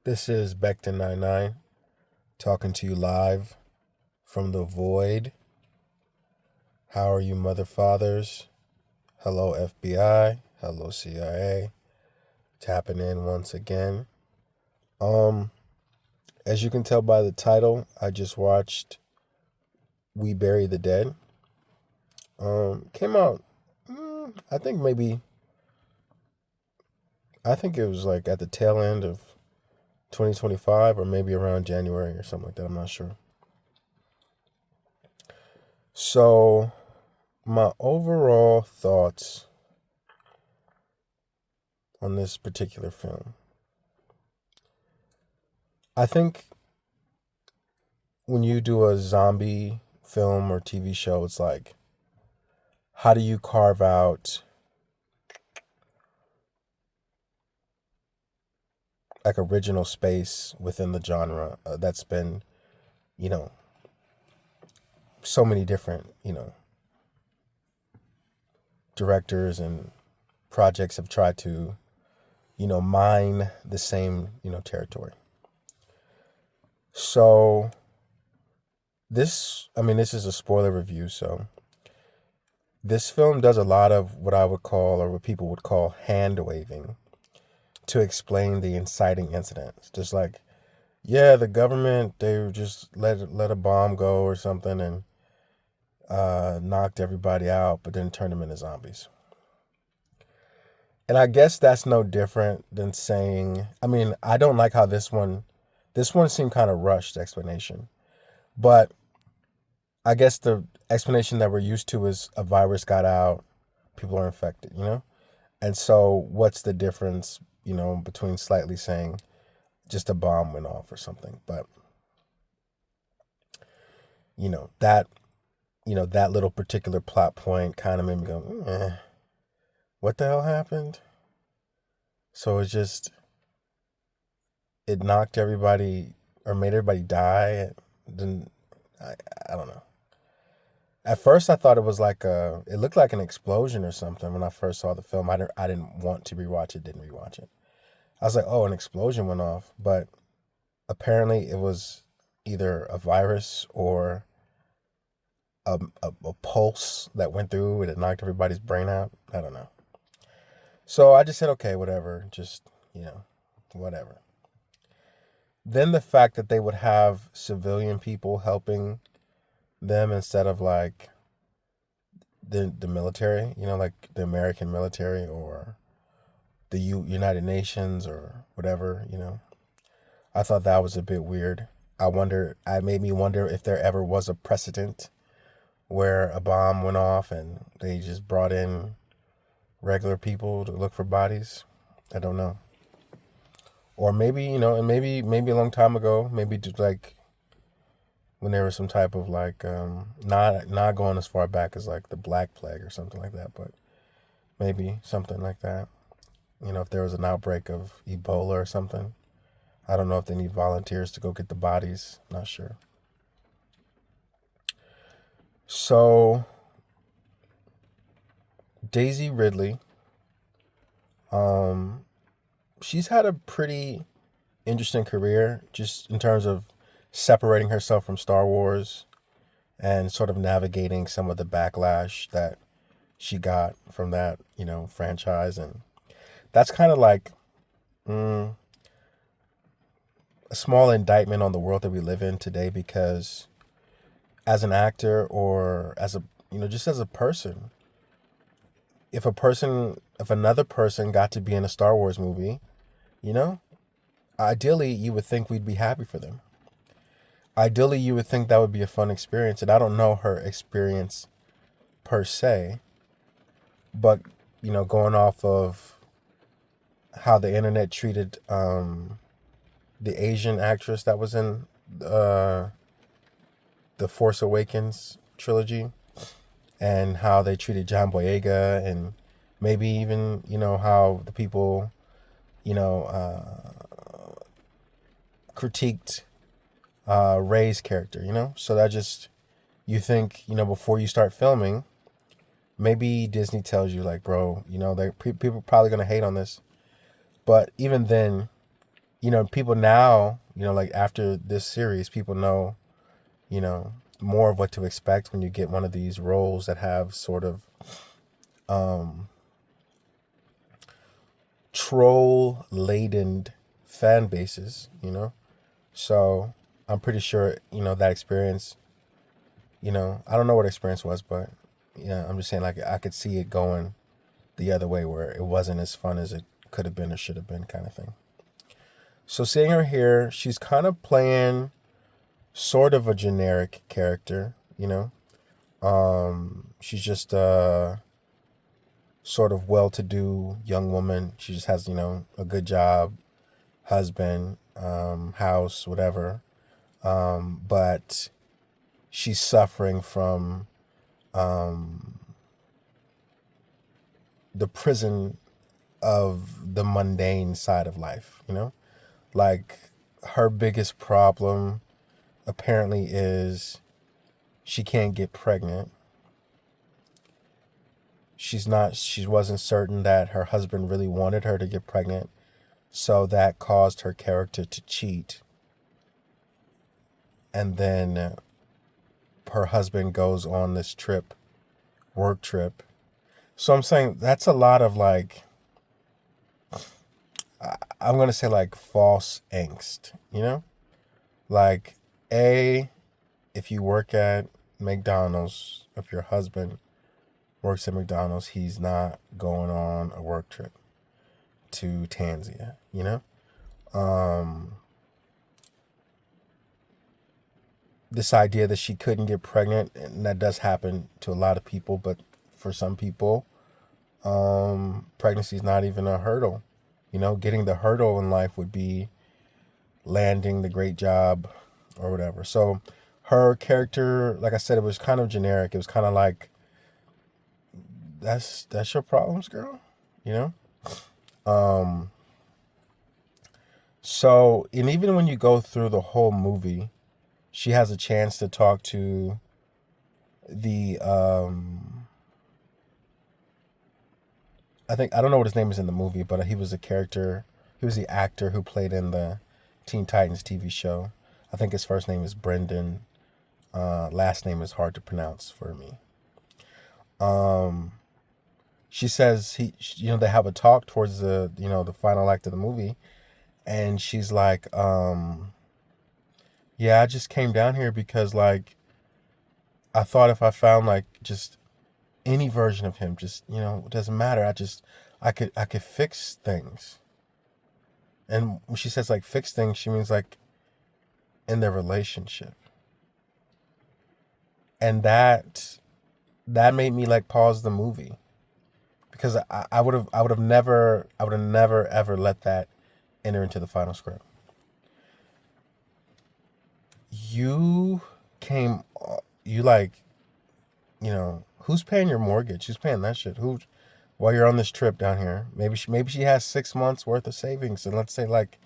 This is Becton99 talking to you live from the void. How are you, mother fathers? Hello, FBI. Hello, CIA. Tapping in once again. Um, as you can tell by the title, I just watched We Bury the Dead. Came out, I think I think it was like at the tail end of 2025 or maybe around January or something like that. I'm not sure. So, my overall thoughts on this particular film. I think when you do a zombie film or TV show, it's like, how do you carve out like original space within the genre that's been, you know, so many different, directors and projects have tried to, mine the same, territory. So this is a spoiler review, so this film does a lot of what I would call, or what people would call, hand waving to explain the inciting incidents. Just like, yeah, the government, they just let a bomb go or something and knocked everybody out, but then turned them into zombies. And I guess that's no different than saying, I don't like how this one seemed kind of rushed explanation, but I guess the explanation that we're used to is a virus got out, people are infected. And so what's the difference, between slightly saying just a bomb went off or something? But you know, that that little particular plot point kind of made me go, what the hell happened? So it knocked everybody or made everybody die. Then I, I don't know. At first, I thought it was it looked like an explosion or something when I first saw the film. I didn't want to rewatch it, didn't rewatch it. I was like, oh, an explosion went off. But apparently it was either a virus or a pulse that went through and it knocked everybody's brain out. I don't know. So I just said, okay, whatever. Just, whatever. Then the fact that they would have civilian people helping them instead of like the military, like the American military or the United Nations or whatever. I thought that was a bit weird. I made me wonder if there ever was a precedent where a bomb went off and they just brought in regular people to look for bodies. I don't know. Or maybe, and maybe a long time ago, maybe just like when there was some type of like not going as far back as like the Black Plague or something like that, but maybe something like that. If there was an outbreak of Ebola or something. I don't know if they need volunteers to go get the bodies. Not sure. So Daisy Ridley, um, she's had a pretty interesting career just in terms of separating herself from Star Wars and sort of navigating some of the backlash that she got from that, franchise. And that's kind of like mm, a small indictment on the world that we live in today because as an actor or as a, just as a person, if another person got to be in a Star Wars movie, you know, ideally you would think we'd be happy for them. Ideally, you would think that would be a fun experience. And I don't know her experience per se, but, going off of how the internet treated the Asian actress that was in uh, the Force Awakens trilogy and how they treated John Boyega and maybe even, how the people, you know, critiqued Ray's character, So that just, you think, before you start filming, maybe Disney tells you like, bro, people are probably going to hate on this. But even then, people now, like after this series, people know, you know, more of what to expect when you get one of these roles that have sort of um, troll laden fan bases. So I'm pretty sure, that experience, I don't know what experience was, but yeah, I'm just saying like I could see it going the other way where it wasn't as fun as it could have been or should have been kind of thing. So seeing her here, she's kind of playing sort of a generic character. She's just a sort of well-to-do young woman. She just has, a good job, husband, house, whatever. But she's suffering from um, the prison of the mundane side of life. Like her biggest problem apparently is she can't get pregnant. She wasn't certain that her husband really wanted her to get pregnant, so that caused her character to cheat. And then her husband goes on this work trip. So I'm saying that's a lot of like, I'm going to say like false angst. Like, if you work at McDonald's, if your husband works at McDonald's, he's not going on a work trip to Tanzania. This idea that she couldn't get pregnant, and that does happen to a lot of people, but for some people, pregnancy is not even a hurdle. Getting the hurdle in life would be landing the great job or whatever. So her character, like I said, it was kind of generic. It was kind of like, that's your problems, girl. You know? So, and even when you go through the whole movie, she has a chance to talk to the I don't know what his name is in the movie, but he was the actor who played in the Teen Titans TV show. I think his first name is Brendan. Last name is hard to pronounce for me. She says they have a talk towards the final act of the movie, and she's like, yeah, I just came down here because like I thought if I found like just any version of him, just it doesn't matter. I could fix things. And when she says like fix things, she means like in their relationship. And that made me like pause the movie, because I would have never ever let that enter into the final script. You came, you like, who's paying your mortgage? Who's paying that shit? While you're on this trip down here, maybe she has 6 months worth of savings, and let's say like,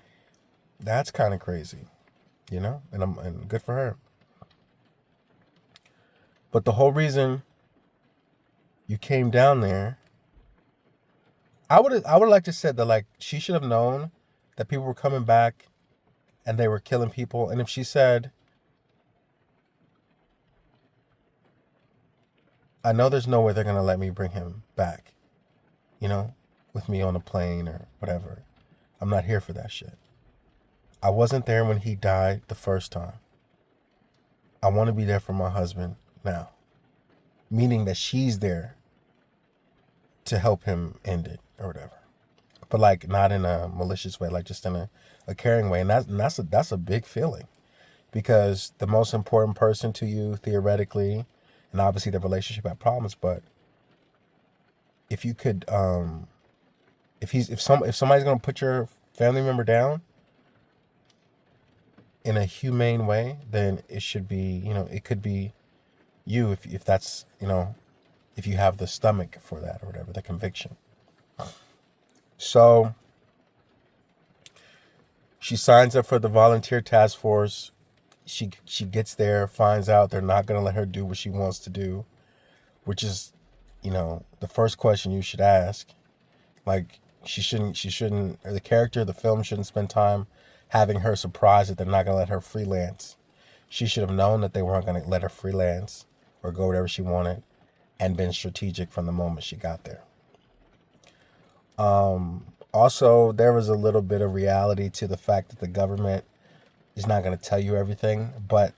that's kind of crazy, and good for her. But the whole reason you came down there, I would like to said that like she should have known that people were coming back and they were killing people. And if she said, I know there's no way they're gonna let me bring him back, with me on a plane or whatever. I'm not here for that shit. I wasn't there when he died the first time. I want to be there for my husband now. Meaning that she's there to help him end it or whatever. But like not in a malicious way, like just in a caring way. And that's a big feeling, because the most important person to you theoretically, and obviously the relationship had problems, but if you could if somebody's gonna put your family member down in a humane way, then it should be, it could be you, if that's, if you have the stomach for that or whatever, the conviction. So she signs up for the volunteer task force. She gets there, finds out they're not going to let her do what she wants to do, which is, the first question you should ask. Like, or the character of the film shouldn't spend time having her surprised that they're not going to let her freelance. She should have known that they weren't going to let her freelance or go wherever she wanted and been strategic from the moment she got there. Also, there was a little bit of reality to the fact that the government is not going to tell you everything, but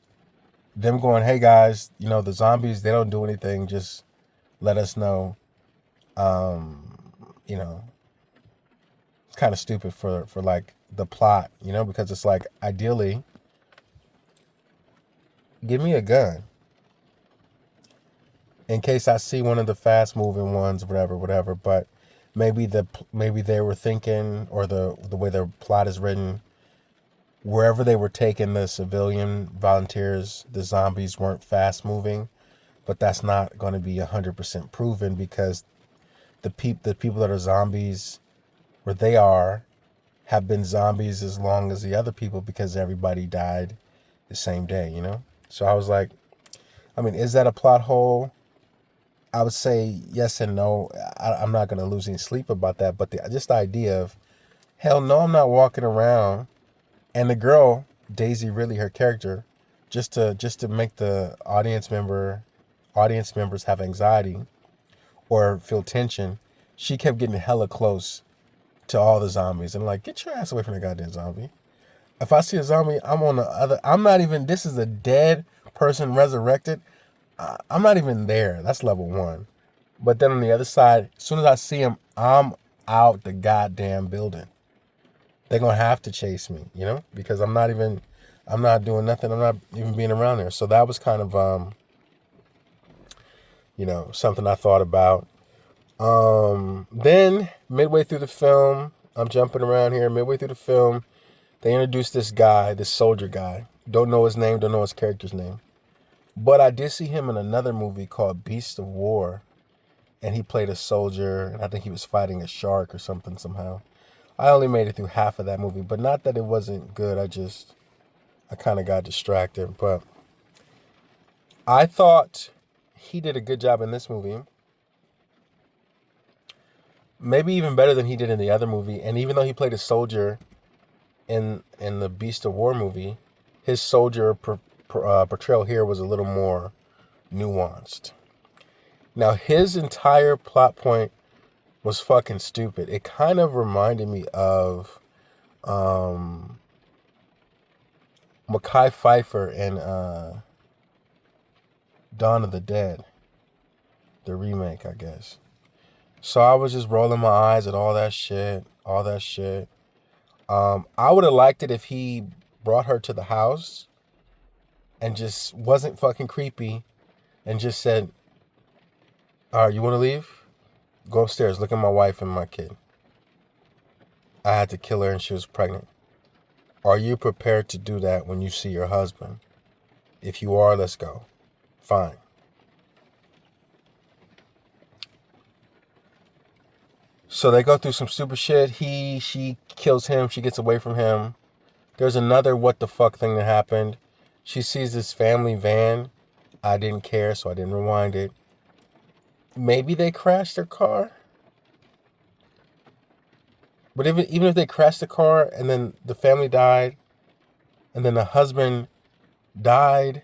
them going, hey guys, the zombies, they don't do anything, just let us know. It's kind of stupid for like the plot, because it's like, ideally, give me a gun in case I see one of the fast moving ones, whatever. But maybe they were thinking, or the way their plot is written, wherever they were taking the civilian volunteers, the zombies weren't fast moving. But that's not going to be 100% proven, because the people that are zombies where they are have been zombies as long as the other people, because everybody died the same day, So I was like, is that a plot hole? I would say yes and no. I'm not going to lose any sleep about that. But just the idea of, hell no, I'm not walking around. And the girl, Daisy Ridley, her character, just to make the audience members have anxiety or feel tension, she kept getting hella close to all the zombies. And like, get your ass away from the goddamn zombie. If I see a zombie, I'm not even, this is a dead person resurrected. I'm not even there. That's level 1. But then on the other side, as soon as I see him, I'm out the goddamn building. They're going to have to chase me, because I'm not doing nothing. I'm not even being around there. So that was kind of, something I thought about. Then midway through the film, I'm jumping around here. Midway through the film, they introduced this guy, this soldier guy. Don't know his name, don't know his character's name. But I did see him in another movie called Beast of War. And he played a soldier, and I think he was fighting a shark or something somehow. I only made it through half of that movie, but not that it wasn't good. I kind of got distracted. But I thought he did a good job in this movie. Maybe even better than he did in the other movie. And even though he played a soldier in the Beast of War movie, his soldier portrayal here was a little more nuanced. Now, his entire plot point was fucking stupid. It kind of reminded me of Mekhi Phifer in Dawn of the Dead, the remake, I guess. So I was just rolling my eyes at all that shit. I would have liked it if he brought her to the house and just wasn't fucking creepy and just said, all right, you want to leave? Go upstairs. Look at my wife and my kid. I had to kill her and she was pregnant. Are you prepared to do that when you see your husband? If you are, let's go. Fine. So they go through some stupid shit. She kills him. She gets away from him. There's another what the fuck thing that happened. She sees this family van. I didn't care, so I didn't rewind it. Maybe they crashed their car. But even if they crashed the car and then the family died, and then the husband died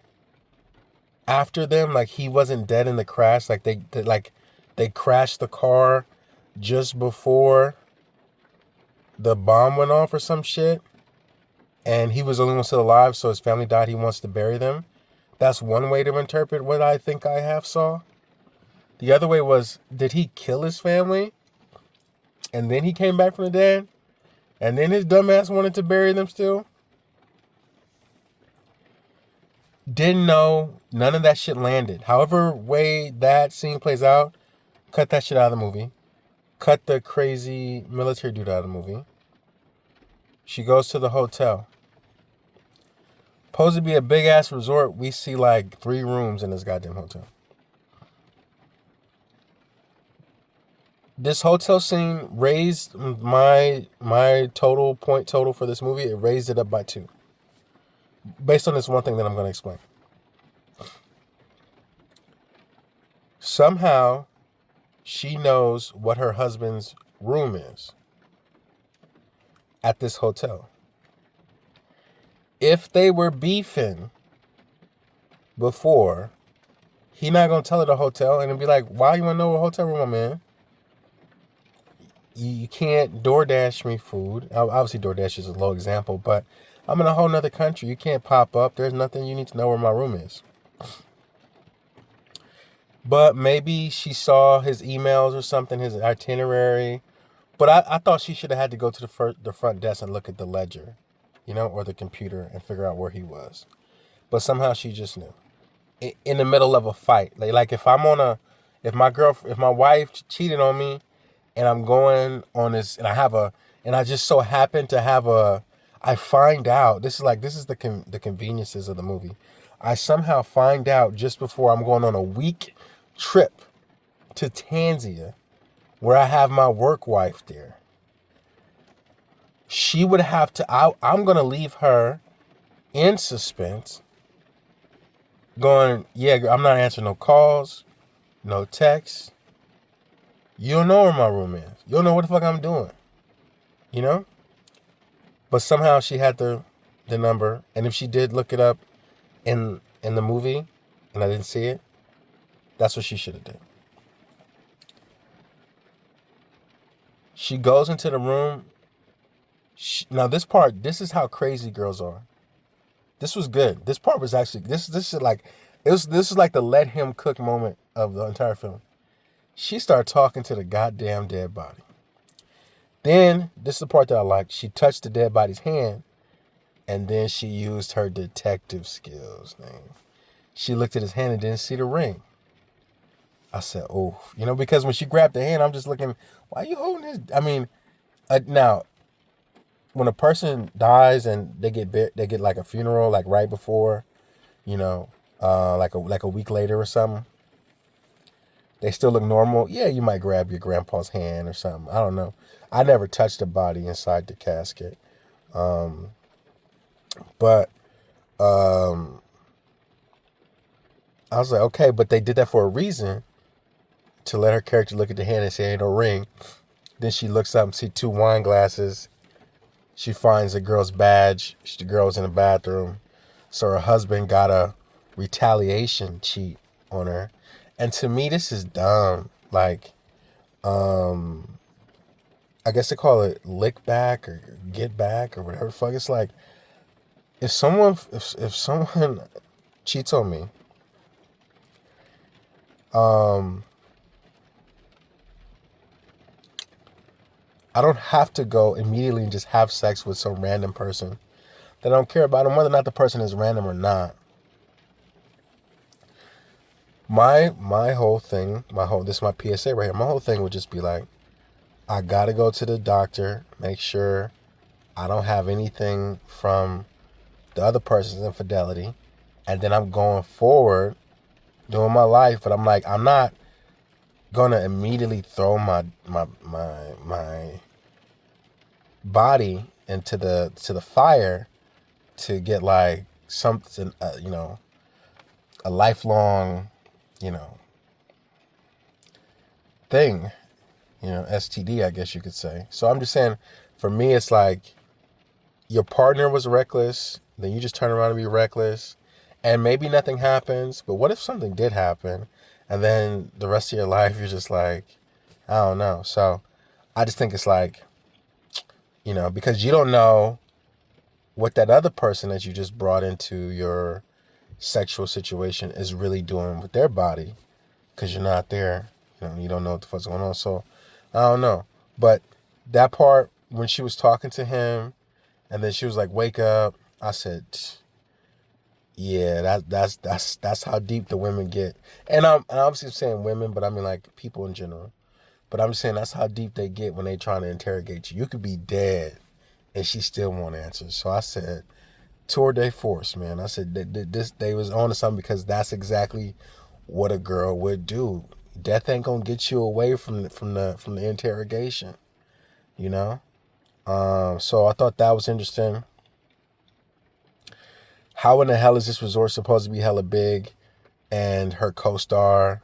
after them, like he wasn't dead in the crash, like they crashed the car just before the bomb went off or some shit, and he was the only one still alive, so his family died, he wants to bury them. That's one way to interpret what I think I have saw. The other way was, did he kill his family? And then he came back from the dead? And then his dumbass wanted to bury them still? Didn't know. None of that shit landed. However way that scene plays out, cut that shit out of the movie. Cut the crazy military dude out of the movie. She goes to the hotel. Supposed to be a big ass resort. We see like 3 rooms in this goddamn hotel. This hotel scene raised my total for this movie. It raised it up by 2. Based on this one thing that I'm going to explain. Somehow, she knows what her husband's room is. at this hotel. If they were beefing before, he not gonna tell her the hotel and be like, why you wanna know what hotel room I'm in? You can't DoorDash me food. Obviously, DoorDash is a low example, but I'm in a whole nother country. You can't pop up. There's nothing you need to know where my room is. But maybe she saw his emails or something, his itinerary. But I thought she should have had to go to the front desk and look at the ledger, or the computer and figure out where he was. But somehow she just knew. In the middle of a fight, like if if my wife cheated on me, and I'm going on this, and I just so happen to have I find out, this is the conveniences of the movie. I somehow find out just before I'm going on a week trip to Tanzania, where I have my work wife there. She would have to, I'm going to leave her in suspense, going, yeah, I'm not answering no calls, no texts. You don't know where my room is. You don't know what the fuck I'm doing. But somehow she had the number, and if she did look it up in the movie, and I didn't see it, that's what she should have done. She goes into the room. Now this is how crazy girls are. This was good. This part was actually this is like this is like the let him cook moment of the entire film. She started talking to the goddamn dead body. Then, this is the part that I liked. She touched the dead body's hand, and then she used her detective skills. She looked at his hand and didn't see the ring. I said, oh, because when she grabbed the hand, I'm just looking, why are you holding this? I mean, now, when a person dies and they get like a funeral, like right before, like a week later or something, they still look normal. Yeah, you might grab your grandpa's hand or something. I don't know. I never touched the body inside the casket. But I was like, okay, but they did that for a reason, to let her character look at the hand and say, ain't no ring. Then she looks up and see 2 wine glasses. She finds the girl's badge. The girl's in the bathroom. So her husband got a retaliation cheat on her. And to me, this is dumb. Like, I guess they call it lick back or get back or whatever the fuck. It's like, if someone cheats on me, I don't have to go immediately and just have sex with some random person that I don't care about them, whether or not the person is random or not. My whole thing, this is my PSA right here. My whole thing would just be like, I gotta go to the doctor, make sure I don't have anything from the other person's infidelity, and then I'm going forward doing my life. But I'm like, I'm not gonna immediately throw my body into the fire to get like something, a lifelong, thing, STD, I guess you could say. So I'm just saying, for me, it's like, your partner was reckless, then you just turn around and be reckless, and maybe nothing happens. But what if something did happen, and then the rest of your life you're just like, I don't know. So I just think it's like, because you don't know what that other person that you just brought into your sexual situation is really doing with their body, because you're not there. You don't know what the fuck's going on. So I don't know. But that part, when she was talking to him, and then she was like, wake up, I said, yeah, that's how deep the women get. And I'm obviously saying women, but I mean like people in general. But I'm just saying that's how deep they get when they trying to interrogate you. You could be dead and she still won't answer. So I said, tour de force, man. I said they was on to something, because that's exactly what a girl would do. Death ain't gonna get you away from the interrogation, So I thought that was interesting. How in the hell is this resort supposed to be hella big, and her co-star,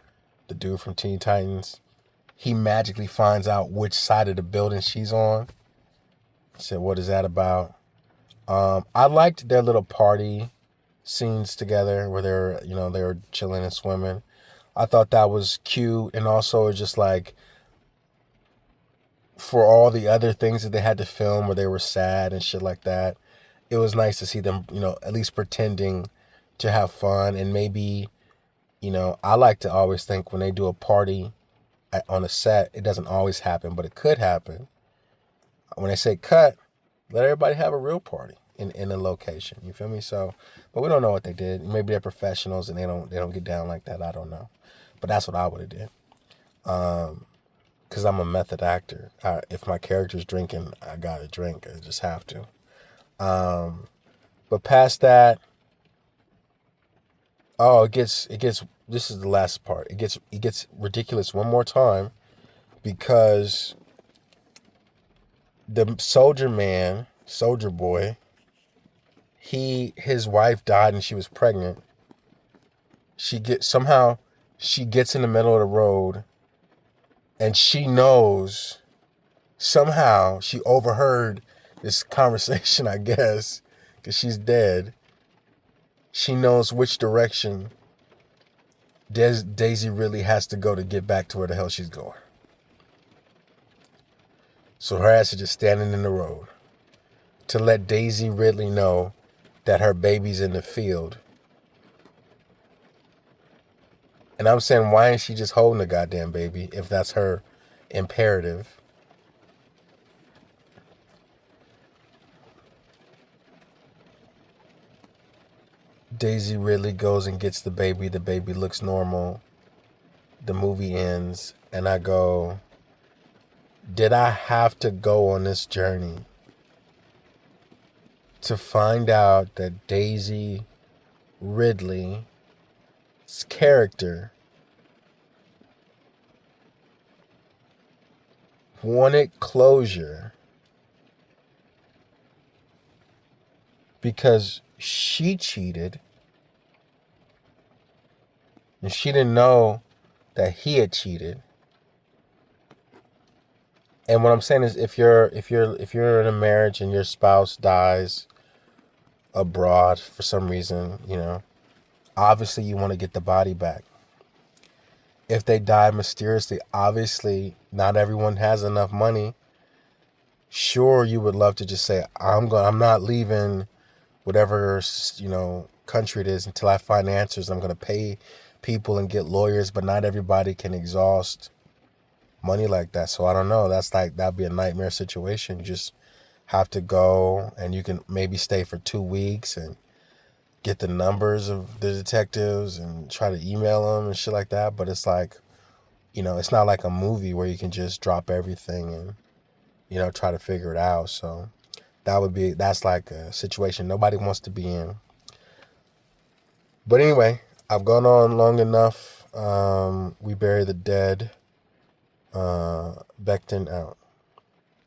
the dude from Teen Titans, he magically finds out which side of the building she's on? I said, what is that about? I liked their little party scenes together where they were chilling and swimming. I thought that was cute, and also just like for all the other things that they had to film where they were sad and shit like that, it was nice to see them, at least pretending to have fun. And maybe, I like to always think when they do a party on a set, it doesn't always happen, but it could happen. When they say cut, let everybody have a real party in a location. You feel me? So, but we don't know what they did. Maybe they're professionals and they don't get down like that. I don't know, but that's what I would have did. Because I'm a method actor. If my character's drinking, I gotta drink. I just have to. But past that, it gets. This is the last part. It gets ridiculous one more time because the soldier boy, his wife died and she was pregnant. She gets in the middle of the road, and she knows, somehow she overheard this conversation, I guess, because she's dead. She knows which direction Daisy Ridley has to go to get back to where the hell she's going. So her ass is just standing in the road to let Daisy Ridley know that her baby's in the field. And I'm saying, why ain't she just holding the goddamn baby if that's her imperative? Daisy Ridley goes and gets the baby. The baby looks normal. The movie ends, and I go, did I have to go on this journey to find out that Daisy Ridley's character wanted closure because she cheated and she didn't know that he had cheated? And what I'm saying is, if you're in a marriage and your spouse dies abroad for some reason, obviously you want to get the body back. If they die mysteriously, obviously not everyone has enough money. Sure, you would love to just say, I'm not leaving whatever, country it is until I find answers. I'm going to pay people and get lawyers, but not everybody can exhaust money like that. So I don't know. That'd be a nightmare situation. You just have to go, and you can maybe stay for 2 weeks and get the numbers of the detectives and try to email them and shit like that. But it's like, it's not like a movie where you can just drop everything and, try to figure it out. So that's like a situation nobody wants to be in. But anyway, I've gone on long enough. We bury the dead. Becton out.